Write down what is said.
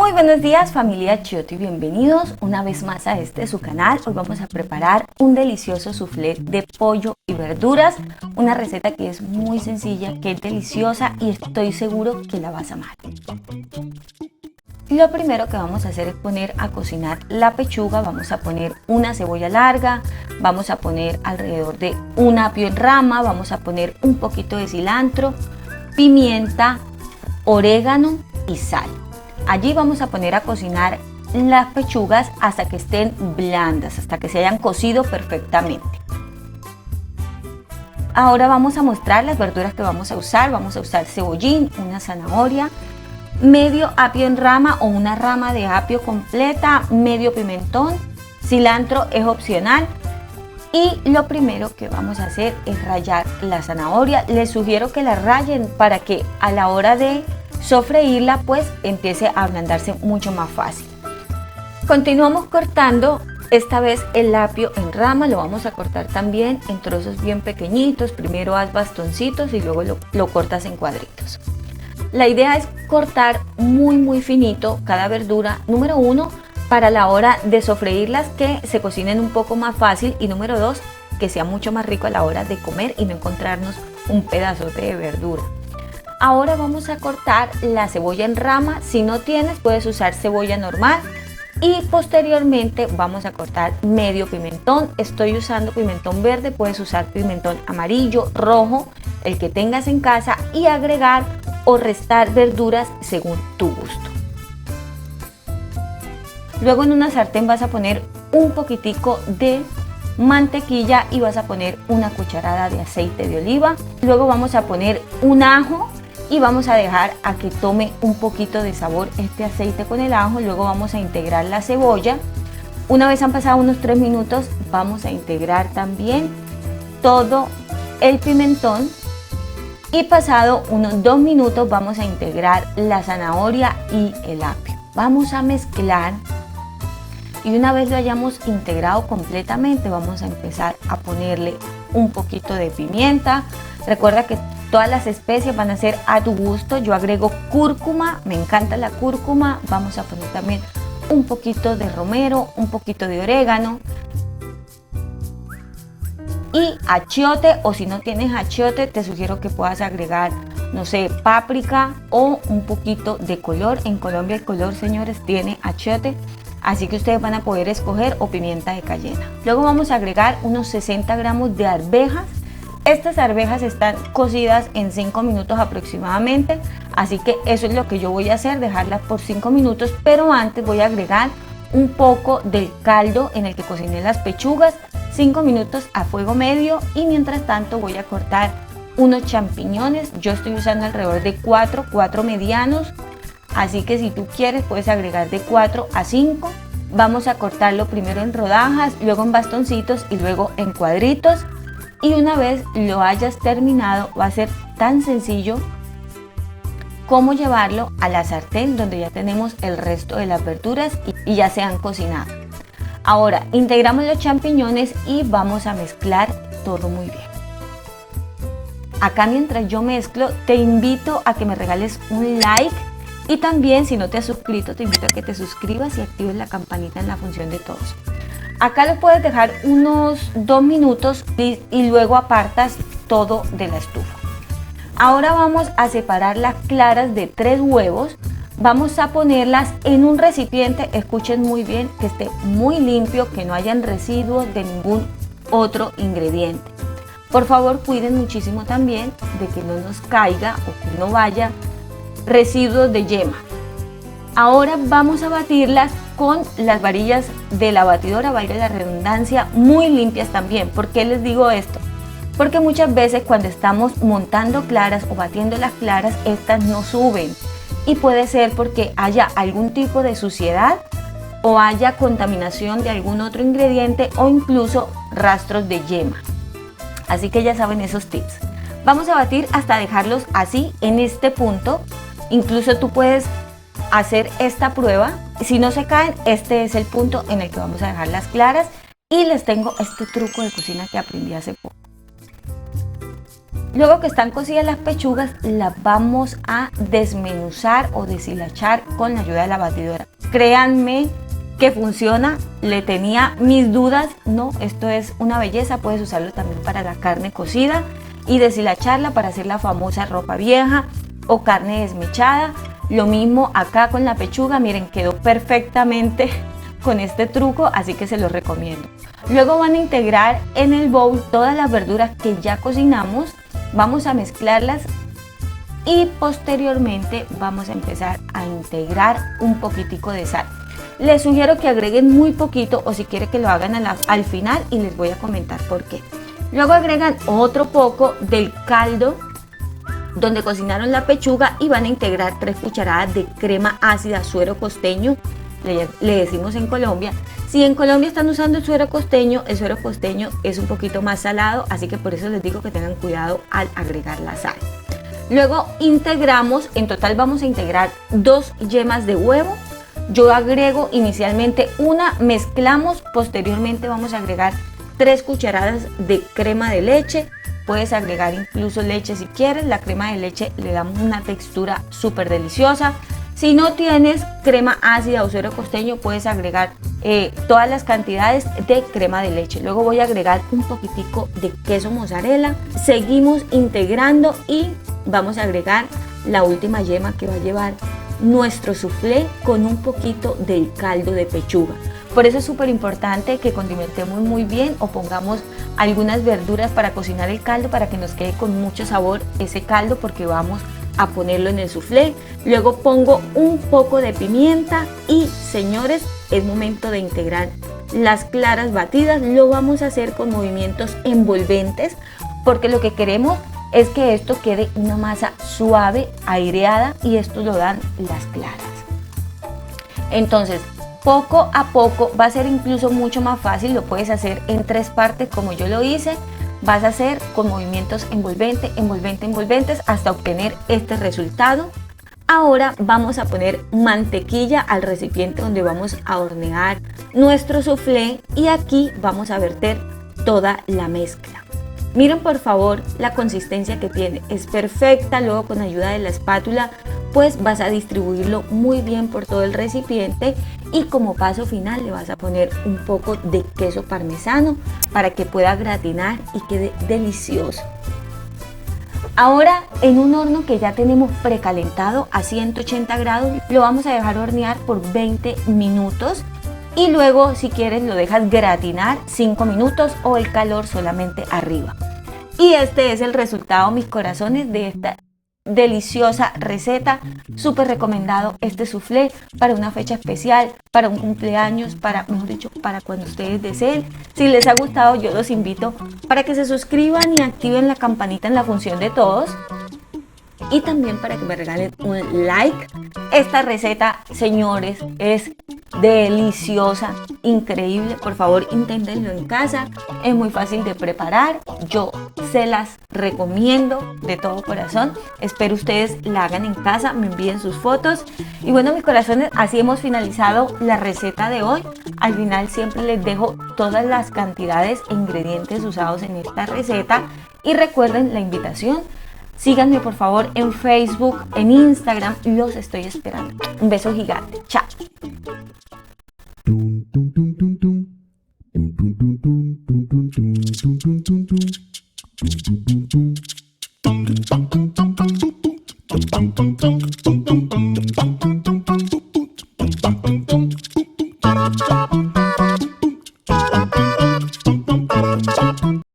Muy buenos días, familia Achiote, y bienvenidos una vez más a su canal. Hoy vamos a preparar un delicioso soufflé de pollo y verduras, una receta que es muy sencilla, que es deliciosa y estoy seguro que la vas a amar. Lo primero que vamos a hacer es poner a cocinar la pechuga. Vamos a poner una cebolla larga, vamos a poner alrededor de un apio en rama, vamos a poner un poquito de cilantro, pimienta, orégano y sal. Allí vamos a poner a cocinar las pechugas hasta que estén blandas, hasta que se hayan cocido perfectamente. Ahora vamos a mostrar las verduras que vamos a usar. Vamos a usar cebollín, una zanahoria, medio apio en rama o una rama de apio completa, medio pimentón, cilantro es opcional. Y lo primero que vamos a hacer es rallar la zanahoria. Les sugiero que la rayen para que a la hora de sofreírla pues empiece a ablandarse mucho más fácil. Continuamos cortando esta vez el apio en rama. Lo vamos a cortar también en trozos bien pequeñitos. Primero haz bastoncitos y luego lo cortas en cuadritos. La idea es cortar muy finito cada verdura. Número 1, para la hora de sofreírlas, que se cocinen un poco más fácil, y número 2, que sea mucho más rico a la hora de comer y no encontrarnos un pedazote de verdura. Ahora vamos a cortar la cebolla en rama. Si no tienes, puedes usar cebolla normal. Y posteriormente vamos a cortar medio pimentón. Estoy usando pimentón verde, puedes usar pimentón amarillo, rojo, el que tengas en casa, y agregar o restar verduras según tu gusto. Luego en una sartén vas a poner un poquitico de mantequilla y vas a poner una cucharada de aceite de oliva. Luego vamos a poner un ajo y vamos a dejar a que tome un poquito de sabor este aceite con el ajo. Luego vamos a integrar la cebolla. Una vez han pasado unos 3 minutos, vamos a integrar también todo el pimentón. Y pasado unos 2 minutos vamos a integrar la zanahoria y el apio. Vamos a mezclar. Y una vez lo hayamos integrado completamente, vamos a empezar a ponerle un poquito de pimienta. Recuerda que todas las especias van a ser a tu gusto. Yo agrego cúrcuma, me encanta la cúrcuma. Vamos a poner también un poquito de romero, un poquito de orégano y achiote, o si no tienes achiote, te sugiero que puedas agregar, no sé, páprica o un poquito de color. En Colombia el color, señores, tiene achiote. Así que ustedes van a poder escoger, o pimienta de cayena. Luego vamos a agregar unos 60 gramos de arvejas. Estas arvejas están cocidas en 5 minutos aproximadamente. Así que eso es lo que yo voy a hacer, dejarlas por 5 minutos. Pero antes voy a agregar un poco del caldo en el que cociné las pechugas. 5 minutos a fuego medio, y mientras tanto voy a cortar unos champiñones. Yo estoy usando alrededor de 4 medianos. Así que si tú quieres puedes agregar de 4 a 5. Vamos a cortarlo primero en rodajas, luego en bastoncitos y luego en cuadritos. Y una vez lo hayas terminado, va a ser tan sencillo como llevarlo a la sartén donde ya tenemos el resto de las verduras y ya se han cocinado. Ahora integramos los champiñones y vamos a mezclar todo muy bien. Acá mientras yo mezclo, te invito a que me regales un like. Y también, si no te has suscrito, te invito a que te suscribas y actives la campanita en la función de todos. Acá lo puedes dejar unos 2 minutos y luego apartas todo de la estufa. Ahora vamos a separar las claras de 3 huevos. Vamos a ponerlas en un recipiente, escuchen muy bien, que esté muy limpio, que no hayan residuos de ningún otro ingrediente. Por favor, cuiden muchísimo también de que no nos caiga o que no vaya residuos de yema. Ahora vamos a batirlas con las varillas de la batidora, valga la redundancia, muy limpias también. ¿Por qué les digo esto? Porque muchas veces cuando estamos montando claras o batiendo las claras, estas no suben, y puede ser porque haya algún tipo de suciedad o haya contaminación de algún otro ingrediente o incluso rastros de yema. Así que ya saben esos tips. Vamos a batir hasta dejarlos así, en este punto. Incluso tú puedes hacer esta prueba. Si no se caen, este es el punto en el que vamos a dejar las claras. Y les tengo este truco de cocina que aprendí hace poco. Luego que están cocidas las pechugas, las vamos a desmenuzar o deshilachar con la ayuda de la batidora. Créanme que funciona, le tenía mis dudas, no, esto es una belleza. Puedes usarlo también para la carne cocida y deshilacharla para hacer la famosa ropa vieja o carne desmechada. Lo mismo acá con la pechuga, miren, quedó perfectamente con este truco, así que se los recomiendo. Luego van a integrar en el bowl todas las verduras que ya cocinamos, vamos a mezclarlas y posteriormente vamos a empezar a integrar un poquitico de sal. Les sugiero que agreguen muy poquito, o si quieren que lo hagan al final, y les voy a comentar por qué. Luego agregan otro poco del caldo donde cocinaron la pechuga y van a integrar 3 cucharadas de crema ácida, suero costeño, le decimos en Colombia. Si en Colombia están usando el suero costeño es un poquito más salado, así que por eso les digo que tengan cuidado al agregar la sal. Luego integramos, en total vamos a integrar 2 yemas de huevo. Yo agrego inicialmente una, mezclamos, posteriormente vamos a agregar 3 cucharadas de crema de leche. Puedes agregar incluso leche si quieres, la crema de leche le da una textura súper deliciosa. Si no tienes crema ácida o suero costeño, puedes agregar todas las cantidades de crema de leche. Luego voy a agregar un poquitico de queso mozzarella. Seguimos integrando y vamos a agregar la última yema que va a llevar nuestro soufflé con un poquito del caldo de pechuga. Por eso es súper importante que condimentemos muy bien o pongamos algunas verduras para cocinar el caldo, para que nos quede con mucho sabor ese caldo, porque vamos a ponerlo en el soufflé. Luego pongo un poco de pimienta y, señores, es momento de integrar las claras batidas. Lo vamos a hacer con movimientos envolventes, porque lo que queremos es que esto quede una masa suave, aireada, y esto lo dan las claras. Entonces, poco a poco va a ser incluso mucho más fácil. Lo puedes hacer en 3 partes como yo lo hice. Vas a hacer con movimientos envolventes hasta obtener este resultado. Ahora vamos a poner mantequilla al recipiente donde vamos a hornear nuestro soufflé, y aquí vamos a verter toda la mezcla. Miren por favor la consistencia que tiene, es perfecta. Luego con ayuda de la espátula pues vas a distribuirlo muy bien por todo el recipiente, y como paso final le vas a poner un poco de queso parmesano para que pueda gratinar y quede delicioso. Ahora en un horno que ya tenemos precalentado a 180 grados lo vamos a dejar hornear por 20 minutos. Y luego, si quieres, lo dejas gratinar 5 minutos o el calor solamente arriba. Y este es el resultado, mis corazones, de esta deliciosa receta. Súper recomendado este soufflé para una fecha especial, para un cumpleaños, mejor dicho, para cuando ustedes deseen. Si les ha gustado, yo los invito para que se suscriban y activen la campanita en la función de todos. Y también para que me regalen un like. Esta receta, señores, es deliciosa, increíble. Por favor, inténtenlo en casa. Es muy fácil de preparar. Yo se las recomiendo de todo corazón. Espero ustedes la hagan en casa, me envíen sus fotos. Y bueno, mis corazones, así hemos finalizado la receta de hoy. Al final siempre les dejo todas las cantidades e ingredientes usados en esta receta. Y recuerden la invitación. Síganme por favor en Facebook, en Instagram, los estoy esperando. Un beso gigante, chao.